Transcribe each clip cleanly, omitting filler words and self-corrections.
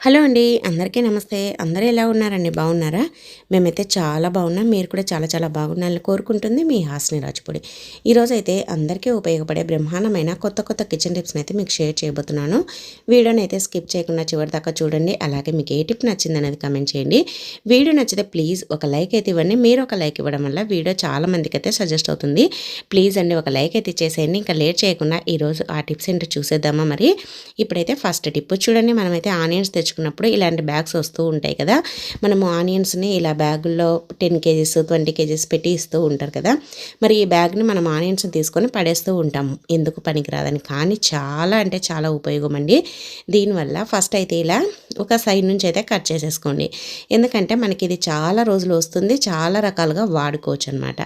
Hello అండి. అందరికీ నమస్తే. అందరూ ఎలా ఉన్నారండి? బాగున్నారా? మేమైతే చాలా బాగున్నాం. మీరు కూడా చాలా చాలా బాగున్నారని కోరుకుంటుంది మీ హాసిని రాజపుడి. ఈరోజైతే అందరికీ ఉపయోగపడే బ్రహ్మాండమైన కొత్త కొత్త కిచెన్ టిప్స్ని అయితే మీకు షేర్ చేయబోతున్నాను. వీడియోని అయితే స్కిప్ చేయకుండా చివరి దాకా చూడండి. అలాగే మీకు ఏ టిప్ నచ్చింది అనేది కమెంట్ చేయండి. వీడియో నచ్చితే ప్లీజ్ ఒక లైక్ అయితే ఇవ్వండి. మీరు ఒక లైక్ ఇవ్వడం వల్ల వీడియో చాలా మందికి అయితే సజెస్ట్ అవుతుంది. ప్లీజ్ అండి ఒక లైక్ అయితే ఇచ్చేసేయండి. ఇంకా లేట్ చేయకుండా ఈరోజు ఆ టిప్స్ ఏంటో చూసేద్దామా మరి. ఇప్పుడైతే ఫస్ట్ టిప్ చూడండి. మనమైతే ఆనియన్స్ తెచ్చుకున్నప్పుడు ఇలాంటి బ్యాగ్స్ వస్తూ ఉంటాయి కదా. మనము ఆనియన్స్ని ఇలా బ్యాగుల్లో 10 కేజీస్ 20 కేజీస్ పెట్టి ఇస్తూ ఉంటారు కదా. మరి ఈ బ్యాగ్ని మనం ఆనియన్స్ని తీసుకొని పడేస్తూ ఉంటాము, ఎందుకు పనికిరాదని. కానీ చాలా అంటే చాలా ఉపయోగం అండి దీనివల్ల. ఫస్ట్ అయితే ఇలా ఒక సైడ్ నుంచి అయితే కట్ చేసేసుకోండి. ఎందుకంటే మనకి ఇది చాలా రోజులు వస్తుంది, చాలా రకాలుగా వాడుకోవచ్చు అనమాట.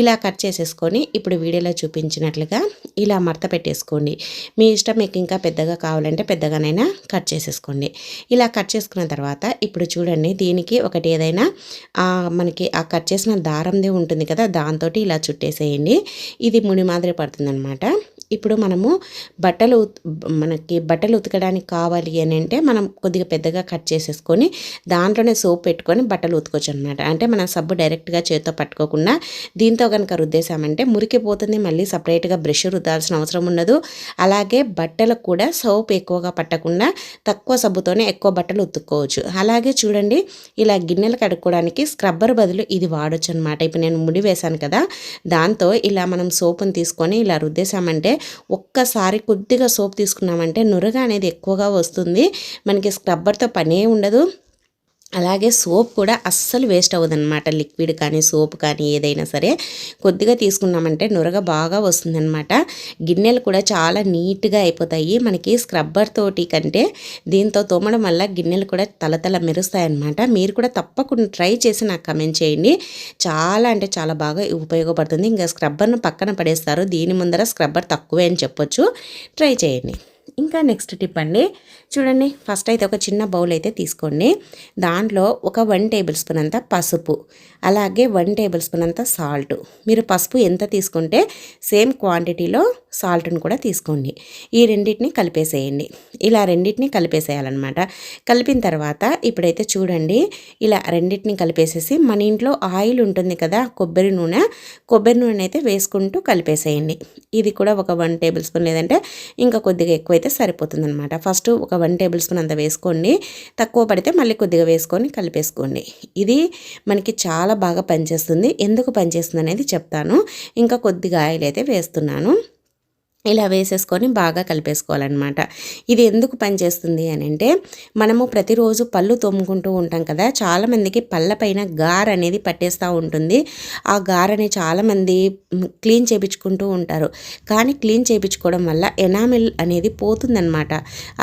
ఇలా కట్ చేసేసుకొని ఇప్పుడు వీడియోలో చూపించినట్లుగా ఇలా మడత పెట్టేసుకోండి. మీ ఇష్టం, మీకు ఇంకా పెద్దగా కావాలంటే పెద్దగానైనా కట్ చేసేసుకోండి. ఇలా కట్ చేసుకున్న తర్వాత ఇప్పుడు చూడండి, దీనికి ఒకటి ఏదైనా మనకి ఆ కట్ చేసిన దారందే ఉంటుంది కదా, దాంతో ఇలా చుట్టేసేయండి. ఇది ముడి మాదిరి పడుతుందన్నమాట. ఇప్పుడు మనము మనకి బట్టలు ఉతకడానికి కావాలి అని అంటే మనం కొద్దిగా పెద్దగా కట్ చేసేసుకొని దాంట్లోనే సోప్ పెట్టుకొని బట్టలు ఉతకొచ్చు అనమాట. అంటే మనం సబ్బు డైరెక్ట్గా చేతితో పట్టుకోకుండా దీంతో కనుక రుద్దేశామంటే మురికిపోతుంది. మళ్ళీ సపరేట్గా బ్రష్ రుద్దాల్సిన అవసరం ఉండదు. అలాగే బట్టలకు కూడా సోప్ ఎక్కువగా పట్టకుండా తక్కువ సబ్బుతోనే ఎక్కువ బట్టలు ఉతుక్కోవచ్చు. అలాగే చూడండి, ఇలా గిన్నెలు కడుక్కోవడానికి స్క్రబ్బర్ బదులు ఇది వాడొచ్చు అనమాట. ఇప్పుడు నేను ముడి వేశాను కదా, దాంతో ఇలా మనం సోపుని తీసుకొని ఇలా రుద్దేశామంటే, ఒక్కసారి కొద్దిగా సోప్ తీసుకున్నామంటే నురగ అనేది ఎక్కువగా వస్తుంది. మనకి స్క్రబ్బర్తో పనే ఉండదు. అలాగే సోప్ కూడా అస్సలు వేస్ట్ అవ్వదన్నమాట. లిక్విడ్ కానీ సోప్ కానీ ఏదైనా సరే కొద్దిగా తీసుకున్నామంటే నురగ బాగా వస్తుందన్నమాట. గిన్నెలు కూడా చాలా నీట్గా అయిపోతాయి. మనకి స్క్రబ్బర్ తోటి కంటే దీంతో తోమడం వల్ల గిన్నెలు కూడా తలతల మెరుస్తాయన్నమాట. మీరు కూడా తప్పకుండా ట్రై చేసి నాకు కమెంట్ చేయండి. చాలా అంటే చాలా బాగా ఉపయోగపడుతుంది. ఇంకా స్క్రబ్బర్ను పక్కన పడేస్తారు, దీని ముందర స్క్రబ్బర్ తక్కువే అని చెప్పొచ్చు. ట్రై చేయండి. ఇంకా నెక్స్ట్ టిప్ అండి, చూడండి. ఫస్ట్ అయితే ఒక చిన్న బౌల్ అయితే తీసుకోండి. దాంట్లో ఒక 1 టేబుల్ స్పూన్ అంత పసుపు, అలాగే 1 టేబుల్ స్పూన్ అంత సాల్ట్. మీరు పసుపు ఎంత తీసుకుంటే సేమ్ క్వాంటిటీలో సాల్ట్ని కూడా తీసుకోండి. ఈ రెండింటిని కలిపేసేయండి. ఇలా రెండింటిని కలిపేసేయాలన్నమాట. కలిపిన తర్వాత ఇప్పుడైతే చూడండి, ఇలా రెండింటిని కలిపేసేసి మన ఇంట్లో ఆయిల్ ఉంటుంది కదా, కొబ్బరి నూనె అయితే వేసుకుంటూ కలిపేసేయండి. ఇది కూడా ఒక 1 టేబుల్ స్పూన్ లేదంటే ఇంకా కొద్దిగా ఎక్కువైతే సరిపోతుంది అనమాట. ఫస్ట్ ఒక 1 టేబుల్ స్పూన్ అంత వేసుకోండి. తక్కువ పడితే మళ్ళీ కొద్దిగా వేసుకొని కలిపేసుకోండి. ఇది మనకి చాలా బాగా పనిచేస్తుంది. ఎందుకు పనిచేస్తుంది అనేది చెప్తాను. ఇంకా కొద్దిగా ఆయిల్ అయితే వేస్తున్నాను. ఇలా వేసేసుకొని బాగా కలిపేసుకోవాలన్నమాట. ఇది ఎందుకు పనిచేస్తుంది అని అంటే, మనము ప్రతిరోజు పళ్ళు తోముకుంటూ ఉంటాం కదా, చాలామందికి పళ్ళపైన గార్ అనేది పట్టేస్తూ ఉంటుంది. ఆ గారని చాలామంది క్లీన్ చేయించుకుంటూ ఉంటారు. కానీ క్లీన్ చేయించుకోవడం వల్ల ఎనామిల్ అనేది పోతుందన్నమాట.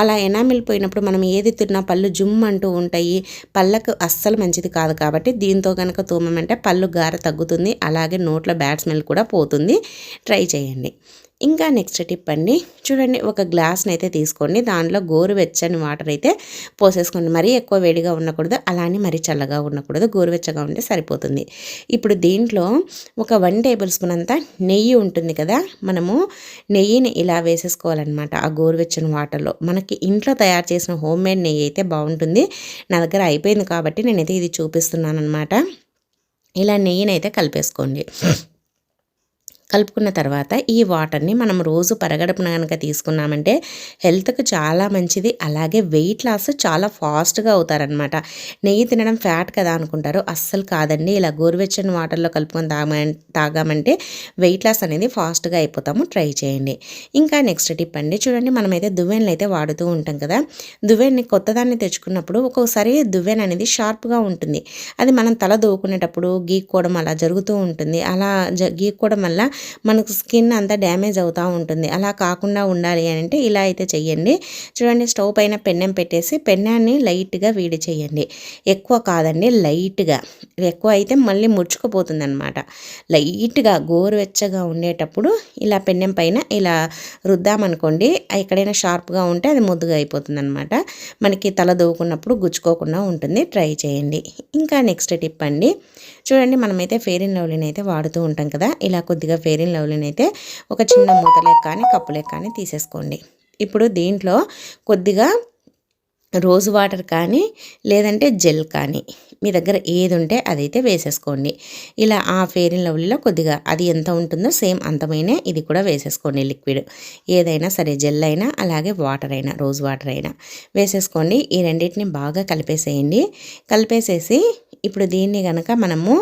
అలా ఎనామిల్ పోయినప్పుడు మనం ఏది తిన్నా పళ్ళు జుమ్ అంటూ ఉంటాయి. పళ్ళకు అస్సలు మంచిది కాదు. కాబట్టి దీంతో కనుక తోమమంటే పళ్ళు గార తగ్గుతుంది. అలాగే నోట్లో బ్యాడ్ స్మెల్ కూడా పోతుంది. ట్రై చేయండి. ఇంకా నెక్స్ట్ టిప్ అండి, చూడండి. ఒక గ్లాస్ని అయితే తీసుకోండి. దాంట్లో గోరువెచ్చని వాటర్ అయితే పోసేసుకోండి. మరీ ఎక్కువ వేడిగా ఉండకూడదు, అలానే మరీ చల్లగా ఉండకూడదు. గోరువెచ్చగా ఉంటే సరిపోతుంది. ఇప్పుడు దీంట్లో ఒక 1 టేబుల్ స్పూన్ అంతా నెయ్యి ఉంటుంది కదా, మనము నెయ్యిని ఇలా వేసేసుకోవాలన్నమాట. ఆ గోరువెచ్చని వాటర్లో మనకి ఇంట్లో తయారు చేసిన హోమ్ మేడ్ నెయ్యి అయితే బాగుంటుంది. నా దగ్గర అయిపోయింది కాబట్టి నేనైతే ఇది చూపిస్తున్నాను అనమాట. ఇలా నెయ్యిని అయితే కలిపేసుకోండి. కలుపుకున్న తర్వాత ఈ వాటర్ని మనం రోజు పరగడుపున కనుక తీసుకున్నామంటే హెల్త్కి చాలా మంచిది. అలాగే వెయిట్ లాస్ చాలా ఫాస్ట్గా అవుతారనమాట. నెయ్యి తినడం ఫ్యాట్ కదా అనుకుంటారు, అస్సలు కాదండి. ఇలా గోరువెచ్చని వాటర్లో కలుపుకొని తాగామంటే వెయిట్ లాస్ అనేది ఫాస్ట్గా అయిపోతాము. ట్రై చేయండి. ఇంకా నెక్స్ట్ టిప్ అండి, చూడండి. మనమైతే దువ్వెనలు అయితే వాడుతూ ఉంటాం కదా. దువ్వెని కొత్తదాన్ని తెచ్చుకున్నప్పుడు ఒక్కొక్కసారి దువ్వెన అనేది షార్ప్గా ఉంటుంది. అది మనం తల దూకునేటప్పుడు గీక్కోవడం అలా జరుగుతూ ఉంటుంది. అలా గీక్కోవడం వల్ల మనకు స్కిన్ అంతా డ్యామేజ్ అవుతూ ఉంటుంది. అలా కాకుండా ఉండాలి అని అంటే ఇలా అయితే చెయ్యండి. చూడండి, స్టవ్ పైన పెన్నం పెట్టేసి పెన్నాన్ని లైట్గా వేడి చేయండి. ఎక్కువ కాదండి, లైట్గా. ఎక్కువ అయితే మళ్ళీ ముడుచుకుపోతుంది అనమాట. లైట్గా గోరువెచ్చగా ఉండేటప్పుడు ఇలా పెన్నం పైన ఇలా రుద్దామనుకోండి, ఎక్కడైనా షార్ప్గా ఉంటే అది ముద్దుగా అయిపోతుంది అనమాట. మనకి తల దూకున్నప్పుడు గుచ్చుకోకుండా ఉంటుంది. ట్రై చేయండి. ఇంకా నెక్స్ట్ టిప్ అండి, చూడండి. మనమైతే ఫెయిర్ అండ్ లవ్లీని అయితే వాడుతూ ఉంటాం కదా. ఇలా కొద్దిగా ఫెయిర్ అండ్ లవ్లీని అయితే ఒక చిన్న మూతలే కానీ కప్పులే కానీ తీసేసుకోండి. ఇప్పుడు దీంట్లో కొద్దిగా రోజ్ వాటర్ కానీ లేదంటే జెల్ కానీ మీ దగ్గర ఏది ఉంటే అదైతే వేసేసుకోండి. ఇలా ఆ ఫెయిర్ అండ్ లవ్లీలో కొద్దిగా అది ఎంత ఉంటుందో సేమ్ అంతమైనా ఇది కూడా వేసేసుకోండి లిక్విడ్. ఏదైనా సరే జెల్ అయినా అలాగే వాటర్ అయినా రోజ్ వాటర్ అయినా వేసేసుకోండి. ఈ రెండింటిని బాగా కలిపేసేయండి. కలిపేసేసి ఇప్పుడు దీన్ని కనుక మనము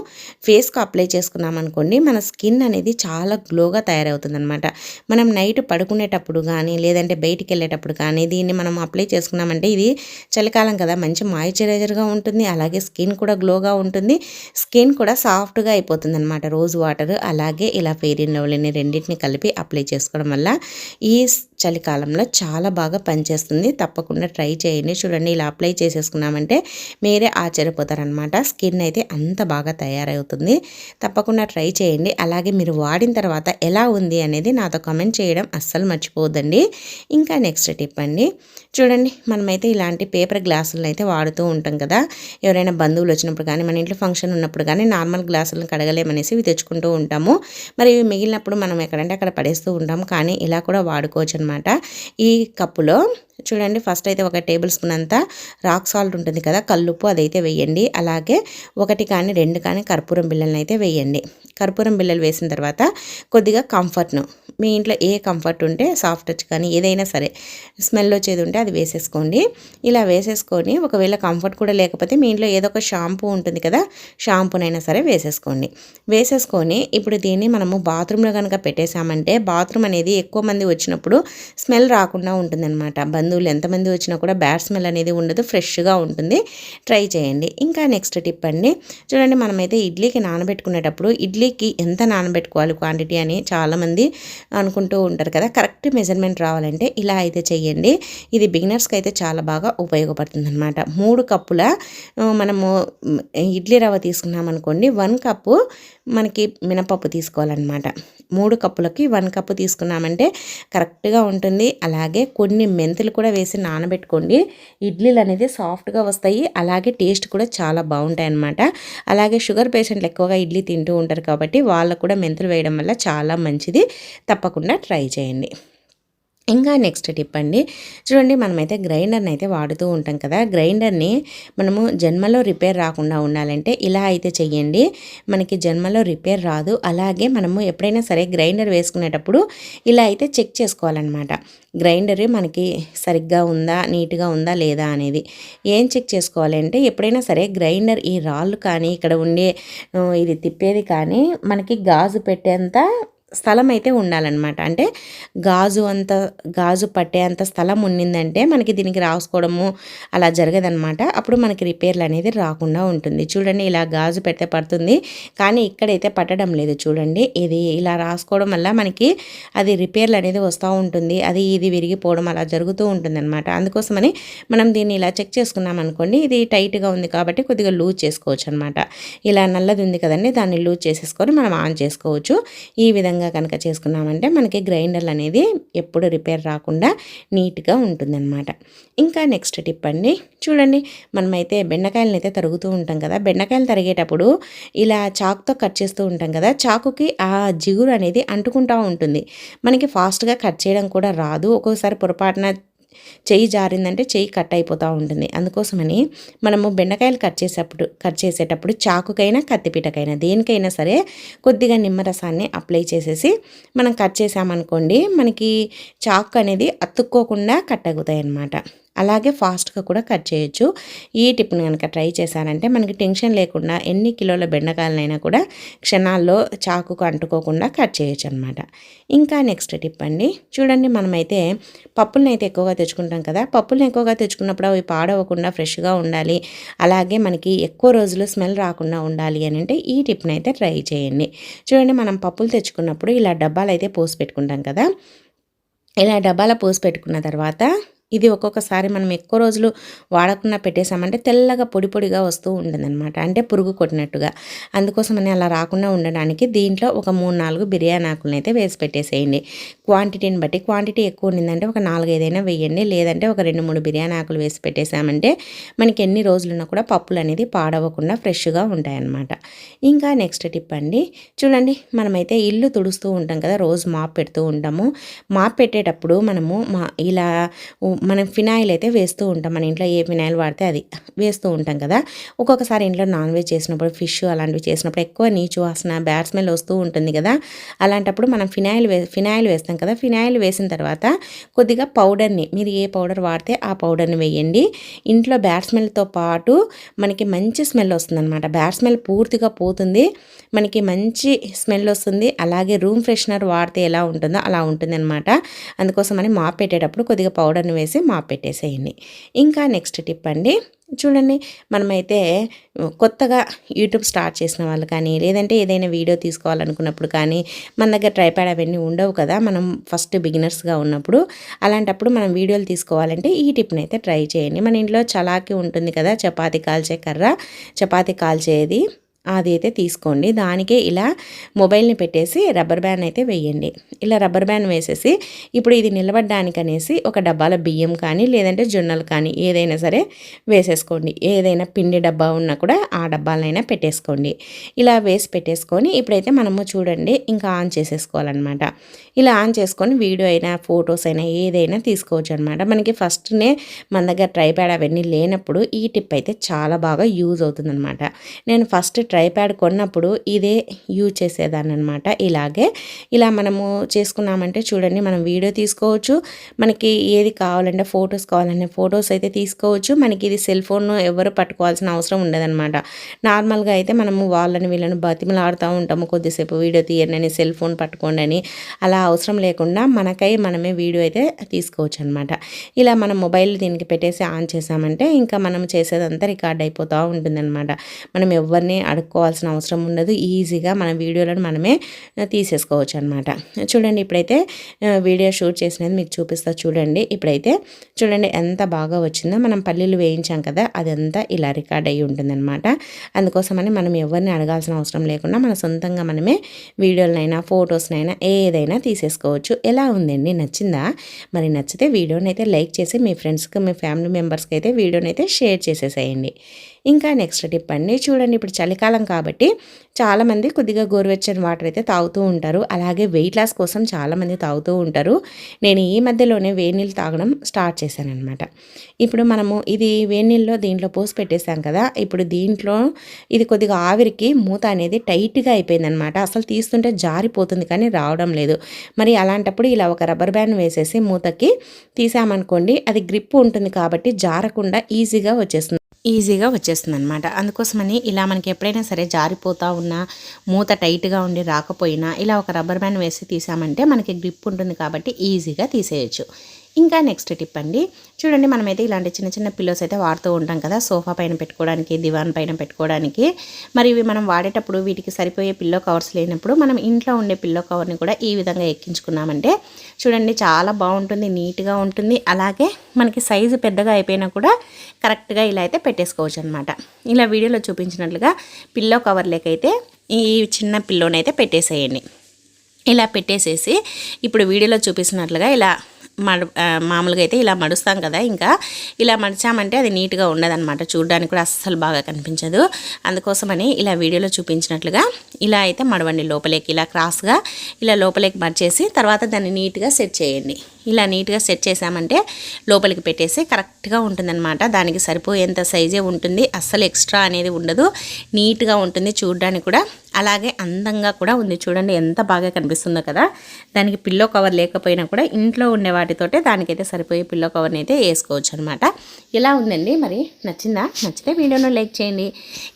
ఫేస్‌కు అప్లై చేసుకున్నామనుకోండి మన స్కిన్ అనేది చాలా గ్లోగా తయారవుతుందనమాట. మనం నైట్ పడుకునేటప్పుడు కానీ లేదంటే బయటికెళ్ళేటప్పుడు కానీ దీన్ని మనం అప్లై చేసుకున్నామంటే ఇది చలికాలం కదా మంచి మాయిశ్చరైజర్గా ఉంటుంది. అలాగే స్కిన్ కూడా గ్లోగా ఉంటుంది. స్కిన్ కూడా సాఫ్ట్గా అయిపోతుందనమాట. రోజ్ వాటర్ అలాగే ఇలా ఫెయిర్ అండ్ లవ్లీని రెండింటిని కలిపి అప్లై చేసుకోవడం వల్ల ఈ చలికాలంలో చాలా బాగా పనిచేస్తుంది. తప్పకుండా ట్రై చేయండి. చూడండి ఇలా అప్లై చేసేసుకున్నామంటే మీరే ఆశ్చర్యపోతారనమాట. స్కిన్ అయితే అంత బాగా తయారవుతుంది. తప్పకుండా ట్రై చేయండి. అలాగే మీరు వాడిన తర్వాత ఎలా ఉంది అనేది నాతో కామెంట్ చేయడం అస్సలు మర్చిపోవద్దండి. ఇంకా నెక్స్ట్ టిప్ అండి, చూడండి మనమైతే ఇలాంటి పేపర్ గ్లాసులను అయితే వాడుతూ ఉంటాం కదా. ఎవరైనా బంధువులు వచ్చినప్పుడు కానీ మన ఇంట్లో ఫంక్షన్ ఉన్నప్పుడు కానీ నార్మల్ గ్లాసులను కడగలేమనేసి ఇవి తెచ్చుకుంటూ ఉంటాము. మరి ఇవి మిగిలినప్పుడు మనం ఎక్కడంటే అక్కడ పడేస్తూ ఉంటాం. కానీ ఇలా కూడా వాడుకోవచ్చు అనమాట. ఈ కప్పులో చూడండి ఫస్ట్ అయితే ఒక టేబుల్ స్పూన్ అంతా రాక్ సాల్ట్ ఉంటుంది కదా కల్లుప్పు అదైతే వేయండి. అలాగే 1 కానీ 2 కానీ కర్పూరం బిళ్ళలను అయితే వేయండి. కర్పూరం బిళ్ళలు వేసిన తర్వాత కొద్దిగా కంఫర్ట్ను మీ ఇంట్లో ఏ కంఫర్ట్ ఉంటే సాఫ్ట్ టచ్ కానీ ఏదైనా సరే స్మెల్ వచ్చేది ఉంటే అది వేసేసుకోండి. ఇలా వేసేసుకొని ఒకవేళ కంఫర్ట్ కూడా లేకపోతే మీ ఇంట్లో ఏదో ఒక షాంపూ ఉంటుంది కదా షాంపూనైనా సరే వేసేసుకోండి. వేసేసుకొని ఇప్పుడు దీన్ని మనము బాత్రూంలో కనుక పెట్టేశామంటే బాత్రూమ్ అనేది ఎక్కువ మంది వచ్చినప్పుడు స్మెల్ రాకుండా ఉంటుందన్నమాట. బంధువులు ఎంతమంది వచ్చినా కూడా బ్యాడ్ స్మెల్ అనేది ఉండదు, ఫ్రెష్గా ఉంటుంది. ట్రై చేయండి. ఇంకా నెక్స్ట్ టిప్ అండి, చూడండి మనమైతే ఇడ్లీకి నానబెట్టుకునేటప్పుడు ఇడ్లీకి ఎంత నానబెట్టుకోవాలి క్వాంటిటీ అని చాలామంది అనుకుంటూ ఉంటారు కదా. కరెక్ట్ మెజర్మెంట్ రావాలంటే ఇలా అయితే చేయండి. ఇది బిగినర్స్కి అయితే చాలా బాగా ఉపయోగపడుతుంది అనమాట. 3 కప్పుల మనము ఇడ్లీ రవ్వ తీసుకున్నాం అనుకోండి 1 కప్పు మనకి మినపప్పు తీసుకోవాలన్నమాట. 3 కప్పులకి 1 కప్పు తీసుకున్నామంటే కరెక్ట్గా ఉంటుంది. అలాగే కొన్ని మెంతులు కూడా వేసి నానబెట్టుకోండి. ఇడ్లీలు అనేది సాఫ్ట్గా వస్తాయి. అలాగే టేస్ట్ కూడా చాలా బాగుంటాయి అన్నమాట. అలాగే షుగర్ పేషెంట్లు ఎక్కువగా ఇడ్లీ తింటూ ఉంటారు కాబట్టి వాళ్ళకు కూడా మెంతులు వేయడం వల్ల చాలా మంచిది. తప్పకుండా ట్రై చేయండి. ఇంకా నెక్స్ట్ టిప్ అండి, చూడండి మనమైతే గ్రైండర్ని అయితే వాడుతూ ఉంటాం కదా. గ్రైండర్ని మనము జన్మలో రిపేర్ రాకుండా ఉండాలంటే ఇలా అయితే చెయ్యండి. మనకి జన్మలో రిపేర్ రాదు. అలాగే మనము ఎప్పుడైనా సరే గ్రైండర్ వేసుకునేటప్పుడు ఇలా అయితే చెక్ చేసుకోవాలన్నమాట. గ్రైండర్ మనకి సరిగ్గా ఉందా, నీట్గా ఉందా లేదా అనేది. ఏం చెక్ చేసుకోవాలి అంటే ఎప్పుడైనా సరే గ్రైండర్ ఈ రాళ్ళు కానీ ఇక్కడ ఉండే ఇది తిప్పేది కానీ మనకి గాజు పెట్టేంత స్థలం అయితే ఉండాలన్నమాట. అంటే గాజు పట్టే అంత స్థలం ఉండిందంటే మనకి దీనికి రాసుకోవడము అలా జరగదనమాట. అప్పుడు మనకి రిపేర్లు అనేది రాకుండా ఉంటుంది. చూడండి ఇలా గాజు పెడితే పడుతుంది, కానీ ఇక్కడైతే పట్టడం లేదు. చూడండి ఇది ఇలా రాసుకోవడం వల్ల మనకి అది రిపేర్లు అనేది వస్తూ ఉంటుంది. అది ఇది విరిగిపోవడం అలా జరుగుతూ ఉంటుంది అనమాట. అందుకోసమని మనం దీన్ని ఇలా చెక్ చేసుకున్నాం అనుకోండి, ఇది టైట్గా ఉంది కాబట్టి కొద్దిగా లూజ్ చేసుకోవచ్చు అనమాట. ఇలా నల్లది ఉంది కదండి, దాన్ని లూజ్ చేసేసుకొని మనం ఆన్ చేసుకోవచ్చు. ఈ విధంగా కనుక చేసుకున్నామంటే మనకి గ్రైండర్లు అనేది ఎప్పుడు రిపేర్ రాకుండా నీట్గా ఉంటుందన్నమాట. ఇంకా నెక్స్ట్ టిప్ అండి, చూడండి మనమైతే బెండకాయలను అయితే తరుగుతూ ఉంటాం కదా. బెండకాయలు తరిగేటప్పుడు ఇలా చాకుతో కట్ చేస్తూ ఉంటాం కదా. చాకుకి ఆ జిగురు అనేది అంటుకుంటూ ఉంటుంది. మనకి ఫాస్ట్గా కట్ చేయడం కూడా రాదు. ఒక్కోసారి పొరపాటున చెయ్యి జారిందంటే చెయ్యి కట్ అయిపోతూ ఉంటుంది. అందుకోసమని మనము బెండకాయలు కట్ చేసేటప్పుడు చాకుకైనా కత్తిపీటకైనా దేనికైనా సరే కొద్దిగా నిమ్మరసాన్ని అప్లై చేసేసి మనం కట్ చేసామనుకోండి మనకి చాకు అనేది అతుక్కోకుండా కట్ అవుతాయి అన్నమాట. అలాగే ఫాస్ట్గా కూడా కట్ చేయొచ్చు. ఈ టిప్ని కనుక ట్రై చేశారంటే మనకి టెన్షన్ లేకుండా ఎన్ని కిలోల బెండకాయలనైనా కూడా క్షణాల్లో చాకుకు అంటుకోకుండా కట్ చేయొచ్చు అనమాట. ఇంకా నెక్స్ట్ టిప్ అండి, చూడండి మనమైతే పప్పులను అయితే ఎక్కువగా తెచ్చుకుంటాం కదా. పప్పులను ఎక్కువగా తెచ్చుకున్నప్పుడు అవి పాడవకుండా ఫ్రెష్గా ఉండాలి, అలాగే మనకి ఎక్కువ రోజులు స్మెల్ రాకుండా ఉండాలి అని అంటే ఈ టిప్ని అయితే ట్రై చేయండి. చూడండి మనం పప్పులు తెచ్చుకున్నప్పుడు ఇలా డబ్బాలు అయితే పోసి పెట్టుకుంటాం కదా. ఇలా డబ్బాల పోసి పెట్టుకున్న తర్వాత ఇది ఒక్కొక్కసారి మనం ఎక్కువ రోజులు వాడకుండా పెట్టేసామంటే తెల్లగా పొడి పొడిగా వస్తూ ఉంటుందన్నమాట. అంటే పురుగు కొట్టినట్టుగా. అందుకోసమని అలా రాకుండా ఉండడానికి దీంట్లో ఒక 3-4 బిర్యానీ ఆకులను అయితే వేసి పెట్టేసేయండి. క్వాంటిటీని బట్టి క్వాంటిటీ ఎక్కువ ఉండిందంటే ఒక 4-5 అయినా వేయండి, లేదంటే ఒక 2-3 బిర్యానీ ఆకులు వేసి పెట్టేసామంటే మనకి ఎన్ని రోజులున్నా కూడా పప్పులు అనేది పాడవకుండా ఫ్రెష్గా ఉంటాయన్నమాట. ఇంకా నెక్స్ట్ టిప్ అండి, చూడండి మనమైతే ఇల్లు తుడుస్తూ ఉంటాం కదా, రోజు మాప్ పెడుతూ ఉంటాము. మాప్ పెట్టేటప్పుడు మనము ఇలా మనం ఫినాయిల్ అయితే వేస్తూ ఉంటాం. మన ఇంట్లో ఏ ఫినాయిల్ వాడితే అది వేస్తూ ఉంటాం కదా. ఒక్కొక్కసారి ఇంట్లో నాన్ వెజ్ చేసినప్పుడు, ఫిష్ అలాంటివి చేసినప్పుడు ఎక్కువ నీచు వాసన, బ్యాడ్ స్మెల్ వస్తూ ఉంటుంది కదా. అలాంటప్పుడు మనం ఫినాయిల్ వేస్తాం కదా. ఫినాయిల్ వేసిన తర్వాత కొద్దిగా పౌడర్ని, మీరు ఏ పౌడర్ వాడితే ఆ పౌడర్ని వేయండి. ఇంట్లో బ్యాడ్ స్మెల్తో పాటు మనకి మంచి స్మెల్ వస్తుందన్నమాట. బ్యాడ్ స్మెల్ పూర్తిగా పోతుంది, మనకి మంచి స్మెల్ వస్తుంది. అలాగే రూమ్ ఫ్రెషనర్ వాడితే ఎలా ఉంటుందో అలా ఉంటుందన్నమాట. అందుకోసమని మాప్ పెట్టేటప్పుడు కొద్దిగా పౌడర్ని వేసి మాప్ పెట్టేసేయండి. ఇంకా నెక్స్ట్ టిప్ అండి, చూడండి, మనమైతే కొత్తగా యూట్యూబ్ స్టార్ట్ చేసిన వాళ్ళు కానీ, లేదంటే ఏదైనా వీడియో తీసుకోవాలనుకున్నప్పుడు కానీ, మన దగ్గర ట్రైపాడ్ అవన్నీ ఉండవు కదా, మనం ఫస్ట్ బిగినర్స్గా ఉన్నప్పుడు. అలాంటప్పుడు మనం వీడియోలు తీసుకోవాలంటే ఈ టిప్ని అయితే ట్రై చేయండి. మన ఇంట్లో చలాకి ఉంటుంది కదా, చపాతీ కాల్చే కర్ర, చపాతీ కాల్చేది, అది అయితే తీసుకోండి. దానికే ఇలా మొబైల్ని పెట్టేసి రబ్బర్ బ్యాండ్ అయితే వేయండి. ఇలా రబ్బర్ బ్యాండ్ వేసేసి ఇప్పుడు ఇది నిలబడడానికి అనేసి ఒక డబ్బాల బియ్యం కానీ, లేదంటే జొన్నలు కానీ ఏదైనా సరే వేసేసుకోండి. ఏదైనా పిండి డబ్బా ఉన్నా కూడా ఆ డబ్బాలైనా పెట్టేసుకోండి. ఇలా వేసి పెట్టేసుకొని ఇప్పుడైతే మనము చూడండి ఇంకా ఆన్ చేసేసుకోవాలన్నమాట. ఇలా ఆన్ చేసుకొని వీడియో అయినా, ఫొటోస్ అయినా ఏదైనా తీసుకోవచ్చు అనమాట. మనకి ఫస్ట్నే మన దగ్గర ట్రైపాడ్ అవన్నీ లేనప్పుడు ఈ టిప్ అయితే చాలా బాగా యూజ్ అవుతుందన్నమాట. నేను ఫస్ట్ ట్రైపాడ్ కొన్నప్పుడు ఇదే యూజ్ చేసేదాన్ని అనమాట. ఇలా మనము చేసుకున్నామంటే చూడండి, మనం వీడియో తీసుకోవచ్చు, మనకి ఏది కావాలంటే ఫొటోస్ కావాలంటే ఫొటోస్ అయితే తీసుకోవచ్చు. మనకి ఇది సెల్ ఫోన్ ఎవరు పట్టుకోవాల్సిన అవసరం ఉండదన్నమాట. నార్మల్గా అయితే మనము వాళ్ళని వీళ్ళని బతిమలాడుతూ ఉంటాము, కొద్దిసేపు వీడియో తీయనని, సెల్ ఫోన్ పట్టుకోండి అని. అలా అవసరం లేకుండా మనకై మనమే వీడియో అయితే తీసుకోవచ్చు అనమాట. ఇలా మనం మొబైల్ దీనికి పెట్టేసి ఆన్ చేసామంటే ఇంకా మనం చేసేదంతా రికార్డ్ అయిపోతూ ఉంటుందన్నమాట. మనం ఎవరిని అడుక్కోవాల్సిన అవసరం ఉండదు. ఈజీగా మన వీడియోలను మనమే తీసేసుకోవచ్చు అనమాట. చూడండి, ఇప్పుడైతే వీడియో షూట్ చేసినది మీకు చూపిస్తా చూడండి. ఇప్పుడైతే చూడండి ఎంత బాగా వచ్చిందో. మనం పల్లీలు వేయించాం కదా, అదంతా ఇలా రికార్డ్ అయ్యి ఉంటుందన్నమాట. అందుకోసమని మనం ఎవరిని అడగాల్సిన అవసరం లేకుండా మన సొంతంగా మనమే వీడియోలనైనా, ఫొటోస్నైనా ఏదైనా తీసేసుకోవచ్చు. ఎలా ఉందండి, నచ్చిందా? మరి నచ్చితే వీడియోని అయితే లైక్ చేసి మీ ఫ్రెండ్స్కి, మీ ఫ్యామిలీ మెంబర్స్కి అయితే వీడియోని అయితే షేర్ చేసేసేయండి. ఇంకా నెక్స్ట్ టిప్ అండి, చూడండి, ఇప్పుడు చలికాలం కాబట్టి చాలామంది కొద్దిగా గోరువెచ్చని వాటర్ అయితే తాగుతూ ఉంటారు. అలాగే వెయిట్ లాస్ కోసం చాలామంది తాగుతూ ఉంటారు. నేను ఈ మధ్యలోనే వేడి నీళ్ళు తాగడం స్టార్ట్ చేశాను అనమాట. ఇప్పుడు మనము ఇది వేడి నీళ్ళలో దీంట్లో పోసి పెట్టేసాం కదా, ఇప్పుడు దీంట్లో ఇది కొద్దిగా ఆవిరికి మూత అనేది టైట్గా అయిపోయిందనమాట. అసలు తీస్తుంటే జారిపోతుంది కానీ రావడం లేదు. మరి అలాంటప్పుడు ఇలా ఒక రబ్బర్ బ్యాండ్ వేసేసి మూతకి తీసామనుకోండి, అది గ్రిప్ ఉంటుంది కాబట్టి జారకుండా ఈజీగా వచ్చేస్తుంది అనమాట. అందుకోసమని ఇలా మనకి ఎప్పుడైనా సరే జారిపోతూ ఉన్నా, మూత టైట్గా ఉండి రాకపోయినా ఇలా ఒక రబ్బర్ బ్యాండ్ వేసి తీసామంటే మనకి గ్రిప్ ఉంటుంది కాబట్టి ఈజీగా తీసేయచ్చు. ఇంకా నెక్స్ట్ టిప్ అండి, చూడండి, మనమైతే ఇలాంటి చిన్న చిన్న పిల్లోస్ అయితే వాడుతూ ఉంటాం కదా, సోఫా పైన పెట్టుకోవడానికి, దివాన్ పైన పెట్టుకోవడానికి. మరి ఇవి మనం వాడేటప్పుడు వీటికి సరిపోయే పిల్లో కవర్స్ లేనప్పుడు మనం ఇంట్లో ఉండే పిల్లో కవర్ని కూడా ఈ విధంగా ఎక్కించుకున్నామంటే చూడండి చాలా బాగుంటుంది, నీట్గా ఉంటుంది. అలాగే మనకి సైజు పెద్దగా అయిపోయినా కూడా కరెక్ట్గా ఇలా అయితే పెట్టేసుకోవచ్చు అనమాట. ఇలా వీడియోలో చూపించినట్లుగా పిల్లో కవర్ లేకైతే ఈ చిన్న పిల్లోనైతే పెట్టేసేయండి. ఇలా పెట్టేసేసి ఇప్పుడు వీడియోలో చూపిస్తున్నట్లుగా ఇలా మామూలుగా అయితే ఇలా మడుస్తాం కదా, ఇంకా ఇలా మడిచామంటే అది నీట్గా ఉండదన్నమాట. చూడడానికి కూడా అస్సలు బాగా కనిపించదు. అందుకోసమని ఇలా వీడియోలో చూపించినట్లుగా ఇలా అయితే మడవండి లోపలికి, ఇలా క్రాస్గా ఇలా లోపలికి మడిచేసి తర్వాత దాన్ని నీట్గా సెట్ చేయండి. ఇలా నీట్గా సెట్ చేసామంటే లోపలికి పెట్టేసి కరెక్ట్గా ఉంటుందన్నమాట. దానికి సరిపోయేంత సైజే ఉంటుంది, అస్సలు ఎక్స్ట్రా అనేది ఉండదు, నీట్గా ఉంటుంది చూడడానికి కూడా. అలాగే అందంగా కూడా ఉంది. చూడండి ఎంత బాగా కనిపిస్తుందో కదా. దానికి పిల్లో కవర్ లేకపోయినా కూడా ఇంట్లో ఉండే వాటితోటే దానికైతే సరిపోయే పిల్లో కవర్ని అయితే వేసుకోవచ్చు అనమాట. ఇలా ఉందండి. మరి నచ్చిందా? నచ్చితే వీడియోను లైక్ చేయండి.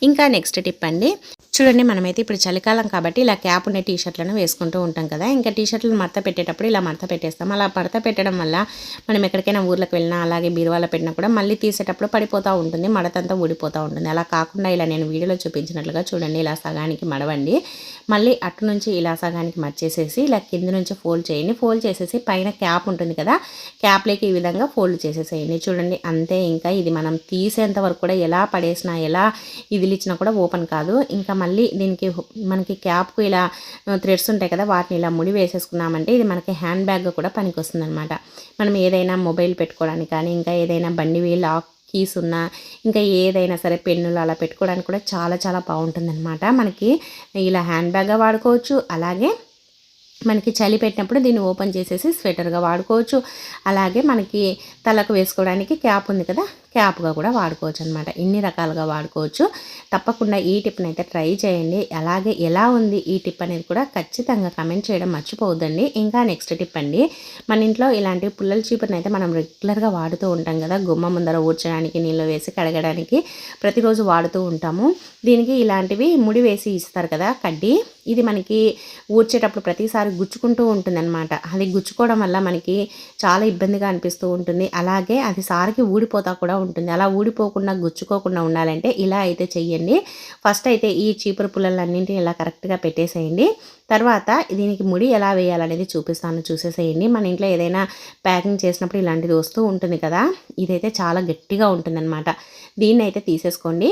ఇంకా నెక్స్ట్ టిప్ అండి, చూడండి, మనమైతే ఇప్పుడు చలికాలం కాబట్టి ఇలా క్యాప్ ఉన్న టీషర్ట్లను వేసుకుంటూ ఉంటాం కదా. ఇంకా టీషర్ట్లను మడత పెట్టేటప్పుడు ఇలా మడత పెట్టేస్తాం. అలా మడత పెట్టడం వల్ల మనం ఎక్కడికైనా ఊర్లకు వెళ్ళినా, అలాగే బీరువాలో పెట్టినా కూడా మళ్ళీ తీసేటప్పుడు పడిపోతూ ఉంటుంది, మడతంతా ఊడిపోతూ ఉంటుంది. అలా కాకుండా ఇలా నేను వీడియోలో చూపించినట్లుగా చూడండి, ఇలా సగానికి మడవండి, మళ్ళీ అటు నుంచి ఇలా సగానికి మర్చేసేసి ఇలా కింద నుంచి ఫోల్డ్ చేయండి. ఫోల్డ్ చేసేసి పైన క్యాప్ ఉంటుంది కదా, క్యాప్లోకి ఈ విధంగా ఫోల్డ్ చేసేసేయండి. చూడండి అంతే. ఇంకా ఇది మనం తీసేంత వరకు కూడా ఎలా పడేసినా, ఎలా ఇదిలిచ్చినా కూడా ఓపెన్ కాదు. ఇంకా మళ్ళీ దీనికి మనకి క్యాప్కు ఇలా థ్రెడ్స్ ఉంటాయి కదా, వాటిని ఇలా ముడి వేసేసుకున్నామంటే ఇది మనకి హ్యాండ్ బ్యాగ్ కూడా పనికి వస్తుంది అనమాట. మనం ఏదైనా మొబైల్ పెట్టుకోవడానికి కానీ, ఇంకా ఏదైనా బండి లాక్ కీస్ ఉన్నా, ఇంకా ఏదైనా సరే పెన్నులు అలా పెట్టుకోవడానికి కూడా చాలా చాలా బాగుంటుందన్నమాట. మనకి ఇలా హ్యాండ్ బ్యాగ్గా వాడుకోవచ్చు. అలాగే మనకి చలి పెట్టినప్పుడు దీన్ని ఓపెన్ చేసేసి స్వెటర్గా వాడుకోవచ్చు. అలాగే మనకి తలకు వేసుకోవడానికి క్యాప్ ఉంది కదా, క్యాప్గా కూడా వాడుకోవచ్చు అనమాట. ఇన్ని రకాలుగా వాడుకోవచ్చు. తప్పకుండా ఈ టిప్ని అయితే ట్రై చేయండి. అలాగే ఎలా ఉంది ఈ టిప్ అనేది కూడా ఖచ్చితంగా కమెంట్ చేయడం మర్చిపోవద్దండి. ఇంకా నెక్స్ట్ టిప్ అండి, మన ఇంట్లో ఇలాంటి పుల్లల చీపురుని అయితే మనం రెగ్యులర్గా వాడుతూ ఉంటాం కదా, గుమ్మ ముందర ఊడ్చడానికి, నీళ్ళు వేసి కడగడానికి ప్రతిరోజు వాడుతూ ఉంటాము. దీనికి ఇలాంటివి ముడి వేసి ఇస్తారు కదా కడ్డీ, ఇది మనకి ఊడ్చేటప్పుడు ప్రతిసారి గుచ్చుకుంటూ ఉంటుందన్నమాట. అది గుచ్చుకోవడం వల్ల మనకి చాలా ఇబ్బందిగా అనిపిస్తూ ఉంటుంది. అలాగే అది సారికి ఊడిపోతా కూడా ఉంటుంది. అలా ఊడిపోకుండా గుచ్చుకోకుండా ఉండాలంటే ఇలా అయితే చెయ్యండి. ఫస్ట్ అయితే ఈ చీపురు పుల్లలన్నింటినీ ఇలా కరెక్ట్గా పెట్టేసేయండి. తర్వాత దీనికి ముడి ఎలా వేయాలనేది చూపిస్తాను, చూసేసేయండి. మన ఇంట్లో ఏదైనా ప్యాకింగ్ చేసినప్పుడు ఇలాంటిది వస్తూ ఉంటుంది కదా, ఇదైతే చాలా గట్టిగా ఉంటుందన్నమాట. దీన్ని అయితే తీసేసుకోండి.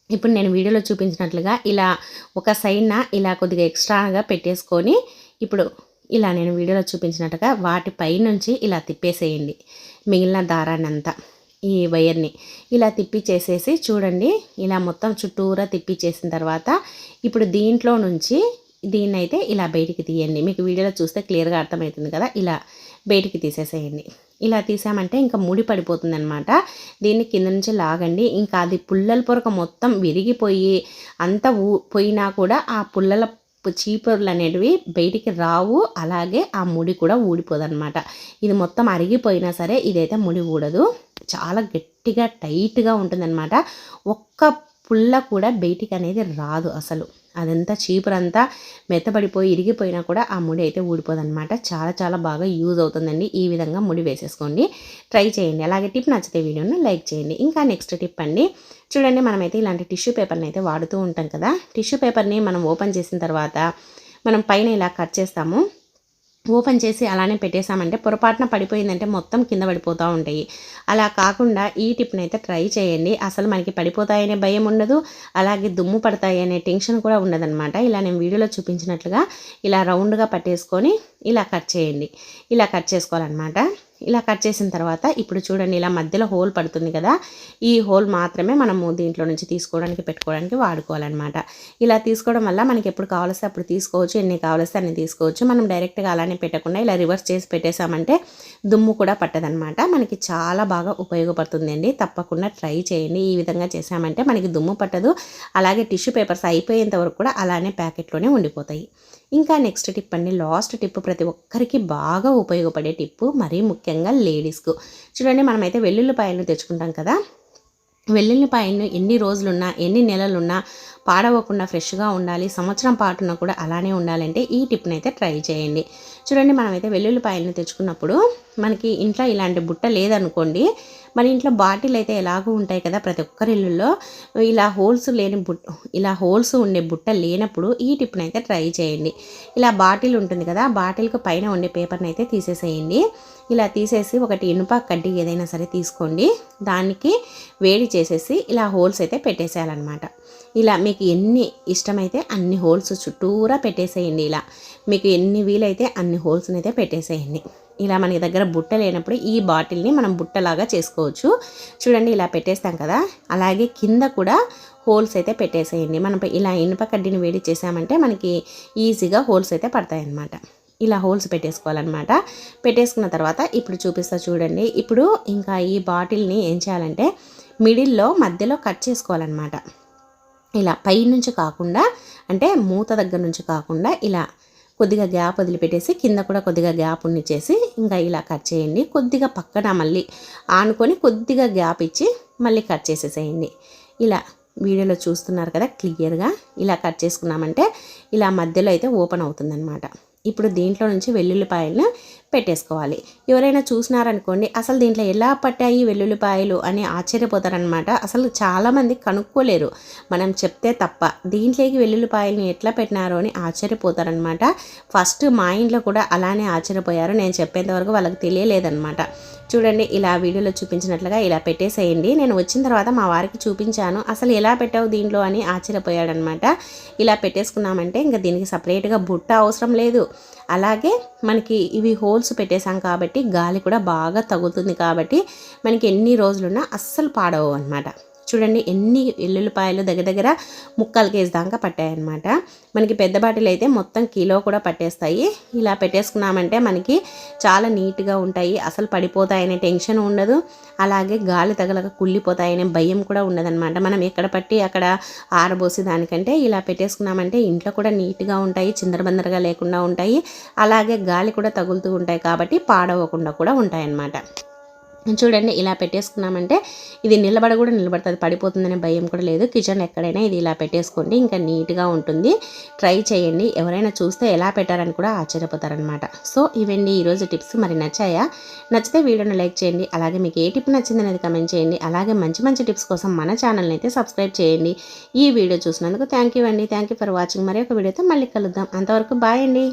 ఇప్పుడు నేను వీడియోలో చూపించినట్లుగా ఇలా ఒక సైడ్న ఇలా కొద్దిగా ఎక్స్ట్రాగా పెట్టేసుకొని ఇప్పుడు ఇలా నేను వీడియోలో చూపించినట్టుగా వాటిపై నుంచి ఇలా తిప్పేసేయండి. మిగిలిన దారాన్ని అంతా ఈ వైర్ని ఇలా తిప్పిచేసేసి చూడండి, ఇలా మొత్తం చుట్టూరా తిప్పిచేసిన తర్వాత ఇప్పుడు దీంట్లో నుంచి దీన్నైతే ఇలా బయటికి తీయండి. మీకు వీడియోలో చూస్తే క్లియర్గా అర్థమవుతుంది కదా, ఇలా బయటికి తీసేసేయండి. ఇలా తీసామంటే ఇంకా ముడి పడిపోతుంది అనమాట. దీన్ని కింద నుంచి లాగండి. ఇంకా అది పుల్లల పొరక మొత్తం విరిగిపోయి అంత పోయినా కూడా ఆ పుల్లల చీపుర్లు అనేటివి బయటికి రావు. అలాగే ఆ ముడి కూడా ఊడిపోదన్నమాట. ఇది మొత్తం అరిగిపోయినా సరే ఇదైతే ముడి ఊడదు. చాలా గట్టిగా టైట్గా ఉంటుందన్నమాట. ఒక్క పుల్ల కూడా బయటికి అనేది రాదు అసలు. అదంతా చీపురంతా మెత్తబడిపోయి ఇరిగిపోయినా కూడా ఆ ముడి అయితే ఊడిపోదన్నమాట. చాలా చాలా బాగా యూజ్ అవుతుందండి. ఈ విధంగా ముడి వేసేసుకోండి, ట్రై చేయండి. అలాగే టిప్ నచ్చితే వీడియోను లైక్ చేయండి. ఇంకా నెక్స్ట్ టిప్ అండి, చూడండి మనమైతే ఇలాంటి టిష్యూ పేపర్ని అయితే వాడుతూ ఉంటాం కదా. టిష్యూ పేపర్ని మనం ఓపెన్ చేసిన తర్వాత మనం పైన ఇలా కట్ చేస్తాము. ఓపెన్ చేసి అలానే పెట్టేసామంటే పొరపాటున పడిపోయిందంటే మొత్తం కింద పడిపోతూ ఉంటాయి. అలా కాకుండా ఈ టిప్ని అయితే ట్రై చేయండి. అసలు మనకి పడిపోతాయనే భయం ఉండదు, అలాగే దుమ్ము పడతాయి అనే టెన్షన్ కూడా ఉండదన్నమాట. ఇలా నేను వీడియోలో చూపించినట్లుగా ఇలా రౌండ్గా పట్టేసుకొని ఇలా కట్ చేయండి. ఇలా కట్ చేసుకోవాలన్నమాట. ఇలా కట్ చేసిన తర్వాత ఇప్పుడు చూడండి, ఇలా మధ్యలో హోల్ పడుతుంది కదా, ఈ హోల్ మాత్రమే మనము దీంట్లో నుంచి తీసుకోవడానికి పెట్టుకోవడానికి వాడుకోవాలన్నమాట. ఇలా తీసుకోవడం వల్ల మనకి ఎప్పుడు కావాల్సి అప్పుడు తీసుకోవచ్చు, ఎన్ని కావాల్సి అన్ని తీసుకోవచ్చు. మనం డైరెక్ట్గా అలానే పెట్టకుండా ఇలా రివర్స్ చేసి పెట్టేసామంటే దుమ్ము కూడా పట్టదనమాట. మనకి చాలా బాగా ఉపయోగపడుతుంది అండి. తప్పకుండా ట్రై చేయండి. ఈ విధంగా చేసామంటే మనకి దుమ్ము పట్టదు. అలాగే టిష్యూ పేపర్స్ అయిపోయేంత వరకు కూడా అలానే ప్యాకెట్లోనే ఉండిపోతాయి. ఇంకా నెక్స్ట్ టిప్ అండి, లాస్ట్ టిప్, ప్రతి ఒక్కరికి బాగా ఉపయోగపడే టిప్పు, మరీ ముఖ్యంగా లేడీస్కు. చూడండి మనమైతే వెల్లుల్లిపాయలను తెచ్చుకుంటాం కదా, వెల్లుల్లిపాయలను ఎన్ని రోజులున్నా ఎన్ని నెలలున్నా పాడవకుండా ఫ్రెష్గా ఉండాలి, సంవత్సరం పాటున కూడా అలానే ఉండాలంటే ఈ టిప్ని అయితే ట్రై చేయండి. చూడండి మనమైతే వెల్లుల్లిపాయలను తెచ్చుకున్నప్పుడు మనకి ఇంట్లో ఇలాంటి బుట్ట లేదనుకోండి, మన ఇంట్లో బాటిల్ అయితే ఎలాగూ ఉంటాయి కదా, ప్రతి ఒక్కరి ఇళ్ళల్లో ఇలా హోల్స్ ఉండే బుట్ట లేనప్పుడు ఈ టిప్ని అయితే ట్రై చేయండి. ఇలా బాటిల్ ఉంటుంది కదా, బాటిల్కి పైన ఉండే పేపర్ని అయితే తీసేసేయండి. ఇలా తీసేసి ఒకటి ఇనుప కడ్డీ ఏదైనా సరే తీసుకోండి, దానికి వేడి చేసేసి ఇలా హోల్స్ అయితే పెట్టేసేయాలన్నమాట. ఇలా మీకు ఎన్ని ఇష్టమైతే అన్ని హోల్స్ చుట్టూరా పెట్టేసేయండి. ఇలా మీకు ఎన్ని వీలైతే అన్ని హోల్స్ని అయితే పెట్టేసేయండి. ఇలా మనకి దగ్గర బుట్ట లేనప్పుడు ఈ బాటిల్ని మనం బుట్టలాగా చేసుకోవచ్చు. చూడండి ఇలా పెట్టేస్తాం కదా, అలాగే కింద కూడా హోల్స్ అయితే పెట్టేసేయండి. మనం ఇలా ఇనుప కడ్డీని వేడి చేసామంటే మనకి ఈజీగా హోల్స్ అయితే పడతాయి అన్నమాట. ఇలా హోల్స్ పెట్టేసుకోవాలన్నమాట. పెట్టేసుకున్న తర్వాత ఇప్పుడు చూపిస్తా చూడండి. ఇప్పుడు ఇంకా ఈ బాటిల్ని ఏం చేయాలంటే మధ్యలో కట్ చేసుకోవాలన్నమాట. ఇలా పై నుంచి కాకుండా, అంటే మూత దగ్గర నుంచి కాకుండా ఇలా కొద్దిగా గ్యాప్ వదిలిపెట్టేసి కింద కూడా కొద్దిగా గ్యాప్ ఉండిచ్చేసి ఇంకా ఇలా కట్ చేయండి. కొద్దిగా పక్కన మళ్ళీ ఆనుకొని కొద్దిగా గ్యాప్ ఇచ్చి మళ్ళీ కట్ చేసేసేయండి. ఇలా వీడియోలో చూస్తున్నారు కదా క్లియర్గా, ఇలా కట్ చేసుకున్నామంటే ఇలా మధ్యలో అయితే ఓపెన్ అవుతుందన్నమాట. ఇప్పుడు దీంట్లో నుంచి వెల్లుల్లిపాయలను పెట్టేసుకోవాలి. ఎవరైనా చూసినారనుకోండి, అసలు దీంట్లో ఎలా పట్టాయి వెల్లుల్లిపాయలు అని ఆశ్చర్యపోతారనమాట. అసలు చాలామంది కనుక్కోలేరు మనం చెప్తే తప్ప, దీంట్లోకి వెల్లుల్లిపాయలను ఎట్లా పెట్టినారో అని ఆశ్చర్యపోతారనమాట. ఫస్ట్ మా ఇంట్లో కూడా అలానే ఆశ్చర్యపోయారు, నేను చెప్పేంతవరకు వాళ్ళకి తెలియలేదనమాట. చూడండి ఇలా వీడియోలో చూపించినట్లుగా ఇలా పెట్టేసేయండి. నేను వచ్చిన తర్వాత మా వారికి చూపించాను, అసలు ఎలా పెట్టావు దీంట్లో అని ఆశ్చర్యపోయాడనమాట. ఇలా పెట్టేసుకున్నామంటే ఇంకా దీనికి సపరేట్గా బుట్ట అవసరం లేదు. అలాగే మనకి ఇవి హోల్స్ పెట్టేసాం కాబట్టి గాలి కూడా బాగా తగులుతుంది కాబట్టి మనకి ఎన్ని రోజులున్నా అస్సలు పాడవు అనమాట. చూడండి ఎన్ని ఎల్లుల్లిపాయలు దగ్గర దగ్గర 3/4 కేజీ దాకా పట్టాయన్నమాట. మనకి పెద్ద బాటిల్ అయితే మొత్తం కిలో కూడా పట్టేస్తాయి. ఇలా పెట్టేసుకున్నామంటే మనకి చాలా నీట్గా ఉంటాయి, అసలు పడిపోతాయనే టెన్షన్ ఉండదు, అలాగే గాలి తగలక కుళ్ళిపోతాయనే భయం కూడా ఉండదన్నమాట. మనం ఎక్కడ పట్టి అక్కడ ఆరబోసి దానికంటే ఇలా పెట్టేసుకున్నామంటే ఇంట్లో కూడా నీట్గా ఉంటాయి, చిందరబందరగా లేకుండా ఉంటాయి, అలాగే గాలి కూడా తగులుతూ ఉంటాయి కాబట్టి పాడవకుండా కూడా ఉంటాయన్నమాట. చూడండి ఇలా పెట్టేసుకున్నామంటే ఇది నిలబడుతుంది, పడిపోతుందనే భయం కూడా లేదు. కిచెన్ ఎక్కడైనా ఇది ఇలా పెట్టేసుకోండి, ఇంకా నీట్గా ఉంటుంది. ట్రై చేయండి, ఎవరైనా చూస్తే ఎలా పెట్టారని కూడా ఆశ్చర్యపోతారనమాట. సో ఇవండి ఈరోజు టిప్స్. మరి నచ్చాయా? నచ్చితే వీడియోని లైక్ చేయండి, అలాగే మీకు ఏ టిప్ నచ్చింది అనేది కమెంట్ చేయండి. అలాగే మంచి మంచి టిప్స్ కోసం మన ఛానల్ని అయితే సబ్స్క్రైబ్ చేయండి. ఈ వీడియో చూసినందుకు థ్యాంక్ యూ అండి. Thank you for watching. మరి ఒక వీడియోతో మళ్ళీ కలుద్దాం. అంతవరకు బాయ్ అండి.